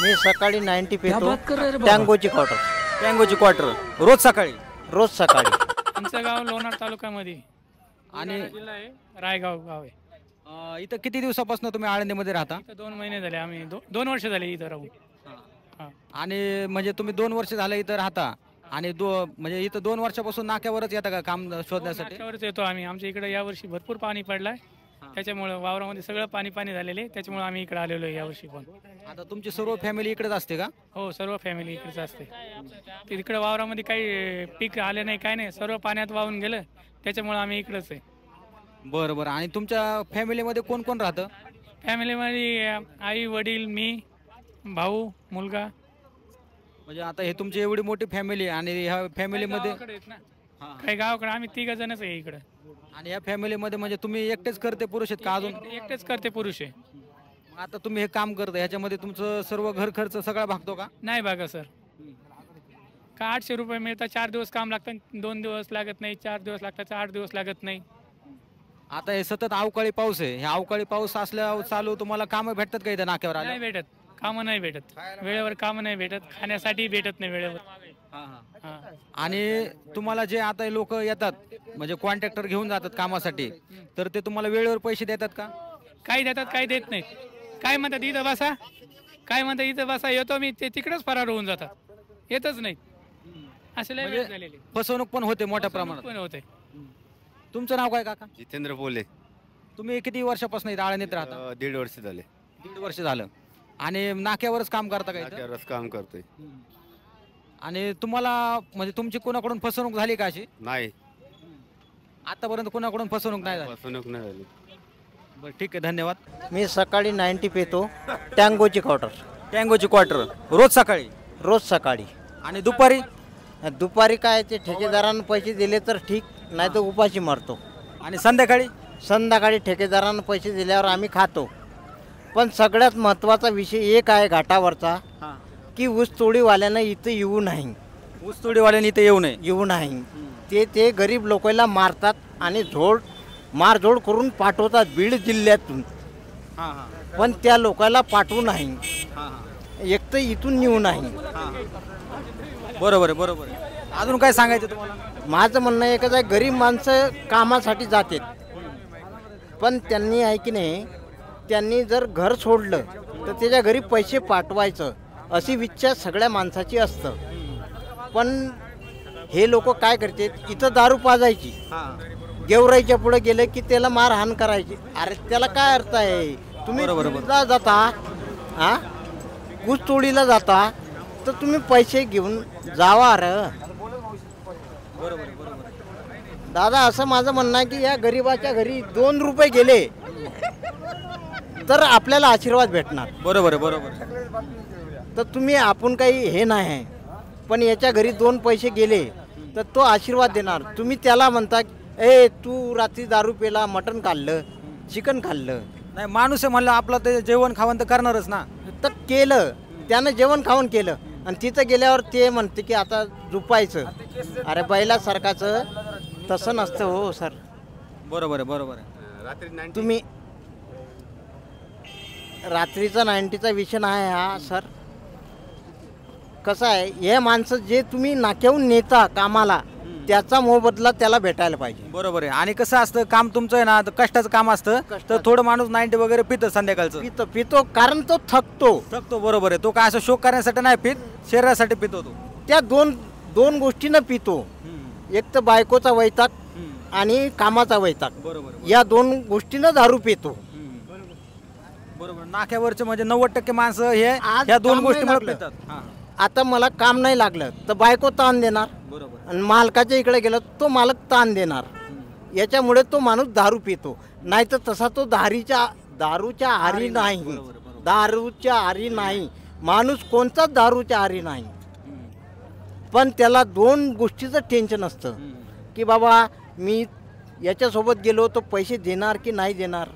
मी सकाळी 90 पितो टँगोची क्वार्टर रोज सकाळी रोज सकाळी. आमचं गाव लोणार तालुक्यामध्ये आणि जिल्हा आहे रायगाव गाव आहे. इथं किती दिवसापासून तुम्ही आळंदीमध्ये राहता? इथं 2 महिने झाले आम्ही 2 वर्ष झाले इथं राहून. हां. आणि म्हणजे तुम्ही 2 वर्ष झाले इथं राहता आणि म्हणजे इथं 2 वर्षापासून नाक्यावरच येता का काम शोधण्यासाठी? नाक्यावरच येतो आम्ही. आमच्या इकडे यावर्षी भरपूर पाणी पडलाय, त्याच्यामुळे वावरामध्ये सगळं पाणी झालेले, त्याच्यामुळे आम्ही इकडे आलेलो आहे यावर्षी पण. आता तुमची सर्व फॅमिली इकडेच असते का? हो, सर्व फॅमिली इकडेच असते. तिकडे वावरामध्ये काही पीक आले नाही, काय नाही, सर्व पाण्यात वाहून गेलं, त्याच्यामुळे आम्ही इकडेच आहे. बरं बरं. आणि तुमच्या फॅमिलीमध्ये कोण कोण राहतं? फॅमिलीमध्ये आई वडील मी भाऊ मुलगा. म्हणजे आता हे तुमची एवढी मोठी फॅमिली आणि ह्या फॅमिलीमध्ये काही गावाकडे आम्ही 3 जणच आहे इकडे. आणि या फॅमिलीमध्ये म्हणजे तुम्ही एकटेच करते पुरुष आहेत का अजून? एकटेच करते पुरुष आहे. आता तुम्ही हे काम करता ह्याच्यामध्ये तुमचं सर्व घर खर्च सगळा भागतो का? नाही बघा सर, का 800 रुपये मिळतात, 4 दिवस काम लागतं, 2 दिवस लागत नाही, 4 दिवस लागतात, 8 दिवस लागत नाही. आता हे सतत अवकाळी पाऊस आहे, हे अवकाळी पाऊस असल्या चालू तुम्हाला कामं भेटतात का इथं नाक्यावर नाही आले? भेटत, कामं नाही भेटत वेळेवर, कामं नाही भेटत, खाण्यासाठी भेटत नाही वेळेवर. हां. आणि तुम्हाला जे आता लोक येतात म्हणजे कॉन्ट्रॅक्टर घेऊन जातात कामासाठी, तर ते तुम्हाला वेळेवर पैसे देतात का? काही देतात, काही देत नाहीत. काय म्हणतात इथं बसा, काय म्हणतात इथं बसा, येतो मी, ते तिकडेच फरार होऊन जातात, येतच नाहीत. असे लय वेळ झालेले. फसवणूक पण होते मोठ्या प्रमाणात. पण होते. तुमचं नाव काय काका? जितेंद्र बोले. तुम्ही किती वर्षापासून इथं आळंदीत राहता? 1.5 वर्ष झाले. 1.5 वर्ष झालं. आणि नाक्यावरच काम करता का इथं? नाक्यावरच काम करतोय. आणि तुम्हाला म्हणजे तुमची कोणाकडून फसवणूक झाली का अशी? नाही, आतापर्यंत कोणाकडून फसवणूक नाही झाली? फसवणूक नाही झाली. बरं, ठीक आहे, धन्यवाद. मी सकाळी 90 पितो टँगोची क्वार्टर रोज सकाळी रोज सकाळी. आणि दुपारी? दुपारी काय ते ठेकेदारांना पैसे दिले तर ठीक, नाही तर उपाशी मरतो. आणि संध्याकाळी? संध्याकाळी ठेकेदारांना पैसे दिल्यावर आम्ही खातो. पण सगळ्यात महत्त्वाचा विषय एक आहे घाटावरचा, की ऊसतोडीवाल्यांना इथं येऊ नाही. ऊसतोडीवाल्यांनी इथे येऊ नाही. ते गरीब लोकांना मारतात आणि मारझोड करून पाठवतात बीड जिल्ह्यातून. पण त्या लोकांना पाठवू नाही, एक तर इथून येऊ नाही. बरोबर आहे, बरोबर आहे. अजून काय सांगायचं तुम्हाला? माझं म्हणणं एकच आहे, गरीब माणसं कामासाठी जातात, पण त्यांनी आहे की नाही, त्यांनी जर घर सोडलं तर त्याच्या घरी पैसे पाठवायचं अशी इच्छा सगळ्या माणसाची असतं. पण हे लोक काय करतात, इथं दारू पाजायची, गेवराईच्या पुढे गेलं की त्याला मारहाण करायची. अरे त्याला काय अर्थ आहे? तुम्ही जाता ऊस तोडीला जाता तर तुम्ही पैसे घेऊन जावा. अरे दादा, असं माझं म्हणणं आहे की या गरीबाच्या घरी 2 रुपये गेले तर आपल्याला आशीर्वाद भेटणार. बरोबर आहे. तर तुम्ही आपण काही हे नाही आहे, पण याच्या घरी 2 पैसे गेले तर तो आशीर्वाद देणार. तुम्ही त्याला म्हणता तू रात्री दारू पेला, मटण खाल्लं, चिकन खाल्लं. नाही, माणूस आहे म्हणलं, आपलं ते जेवण खावण तर करणारच ना. तर केलं, त्यानं जेवण खावण केलं आणि तिथं गेल्यावर ते म्हणते की आता झुपायचं. अरे बैला सरकाचं तसं नसतं हो सर. बरोबर आहे. तुम्ही रात्रीचा 90चा विषय नाही हा सर. कसं आहे, हे माणसं जे तुम्ही नाक्याहून नेता कामाला, त्याचा मोबदला त्याला भेटायला पाहिजे. बरोबर आहे. आणि कसं असतं, काम तुमचं आहे ना, कष्टाचं काम असतं, तर थोडं माणूस 90 वगैरे पितं संध्याकाळचं. पितो कारण तो थकतो. बरोबर आहे. तो काय असं शोक करण्यासाठी नाही पित, शरीरासाठी पितो तो. त्या दोन गोष्टीनं पितो. एक तर बायकोचा वैताग आणि कामाचा वैताग, या 2 गोष्टीनं दारू पितो. बरोबर. नाक्यावरचे म्हणजे 90% माणसं ह्या 2 गोष्टीमुळे पितात. आता मला काम नाही लागलं तर बायको ताण देणार, आणि मालकाच्या इकडे गेलं तो मालक ताण देणार. याच्यामुळे तो माणूस दारू पितो. नाही तर तसा तो दारूच्या आहारी नाही. दारूच्या आहारी नाही माणूस, कोणताच दारूच्या आहारी नाही. पण त्याला 2 गोष्टीचं टेन्शन असतं की बाबा मी याच्यासोबत गेलो तो पैसे देणार की नाही देणार.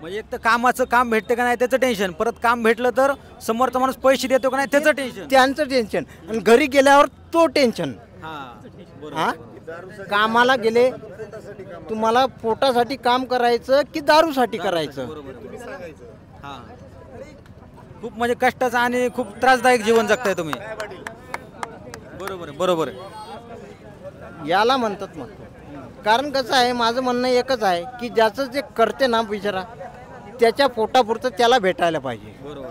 म्हणजे एक तर कामाचं काम भेटते का नाही त्याचं टेन्शन, परत काम भेटलं तर समोरचा माणूस पैसे देतो का नाही त्याचं टेन्शन, त्यांचं टेन्शन. आणि घरी गेल्यावर तो टेन्शन. कामाला गेले, तुम्हाला पोटासाठी काम करायचं की दारूसाठी करायचं. खूप म्हणजे कष्टाचं आणि खूप त्रासदायक जीवन जगताय तुम्ही. बरोबर आहे, बरोबर आहे. याला म्हणतात मग. कारण कसं आहे, माझं म्हणणं एकच आहे की ज्याचं जे करते ना बिचारा, त्याच्या पोटापुरतं त्याला भेटायला पाहिजे. बरोबर.